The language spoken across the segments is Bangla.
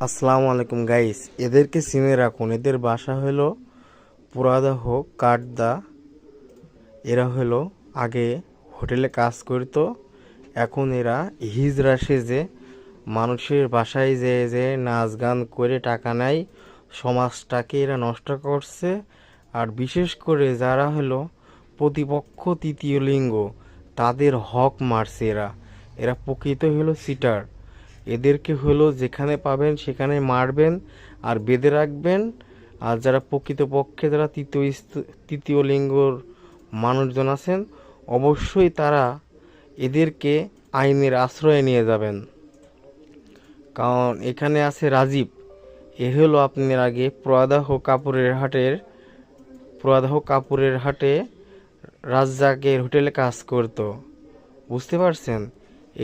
আসসালামু আলাইকুম গাইস, এদেরকে চিনে রাখুন। এদের বাসা হলো পুরাদাহ কাঠদা। এরা হলো আগে হোটেলে কাজ করতো, এখন এরা হিজড়া সেজে মানুষের বাসায় যে যে নাচ গান করে টাকা নেয়, সমাজটাকে এরা নষ্ট করছে। আর বিশেষ করে যারা হলো প্রতিপক্ষ তৃতীয় লিঙ্গ, তাদের হক মারছে এরা। এরা প্রকৃত হলো সিটার। এদেরকে হলো যেখানে পাবেন সেখানে মারবেন আর বেঁধে রাখবেন। আর যারা প্রকৃতপক্ষে যারা তৃতীয় লিঙ্গর মানুষজন আছেন, অবশ্যই তারা এদেরকে আইনের আশ্রয়ে নিয়ে যাবেন। কারণ এখানে আছে রাজীব। এ হলো আপনার আগে প্রয়াদাহ কাপুরের হাটে রাজ্জাকের হোটেলে কাজ করতো। বুঝতে পারছেন?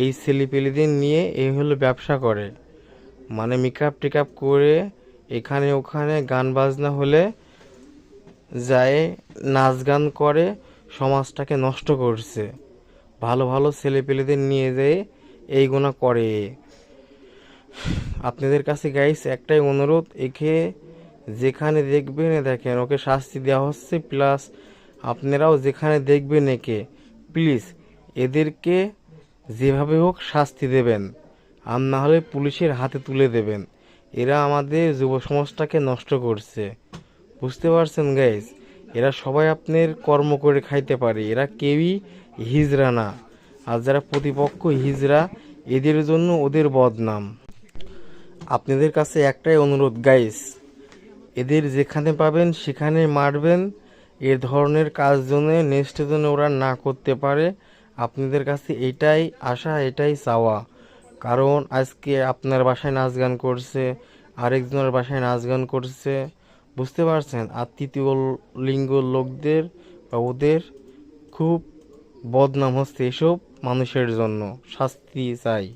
এই ছেলেপেলেদের নিয়ে এই হলো ব্যবসা করে, মানে মেকআপ টেকআপ করে এখানে ওখানে গান বাজনা হলে যায়, নাচ গান করে সমাজটাকে নষ্ট করছে। ভালো ভালো ছেলেপেলেদের নিয়ে যেয়ে এইগুলো করে। আপনাদের কাছে গাইস একটাই অনুরোধ, একে যেখানে দেখবেন দেখেন ওকে শাস্তি দেওয়া হচ্ছে, প্লাস আপনারাও যেখানে দেখবেন একে প্লিজ এদেরকে যেভাবে হোক শাস্তি দেবেন, আর না হলে পুলিশের হাতে তুলে দেবেন। এরা আমাদের যুব সমাজটাকে নষ্ট করছে। বুঝতে পারছেন গাইস? এরা সবাই আপনার কর্ম করে খাইতে পারে, এরা কেউই হিজড়া না। আর যারা প্রতিপক্ষ হিজড়া, এদের জন্য ওদের বদনাম। আপনাদের কাছে একটাই অনুরোধ গাইস, এদের যেখানে পাবেন সেখানে মারবেন। এ ধরনের কাজ জন্য নেক্সট জন্য ওরা না করতে পারে। আপনাদের কাছে এটাই আশা, এটাই চাওয়া। কারণ আজকে আপনার বাসায় নাচ গান করছে, আরেকজনের বাসায় নাচ গান করছে, বুঝতে পারছেন? আর তৃতীয় লিঙ্গ লোকদের বা ওদের খুব বদনাম হচ্ছে এসব মানুষের জন্য। শাস্তি চাই।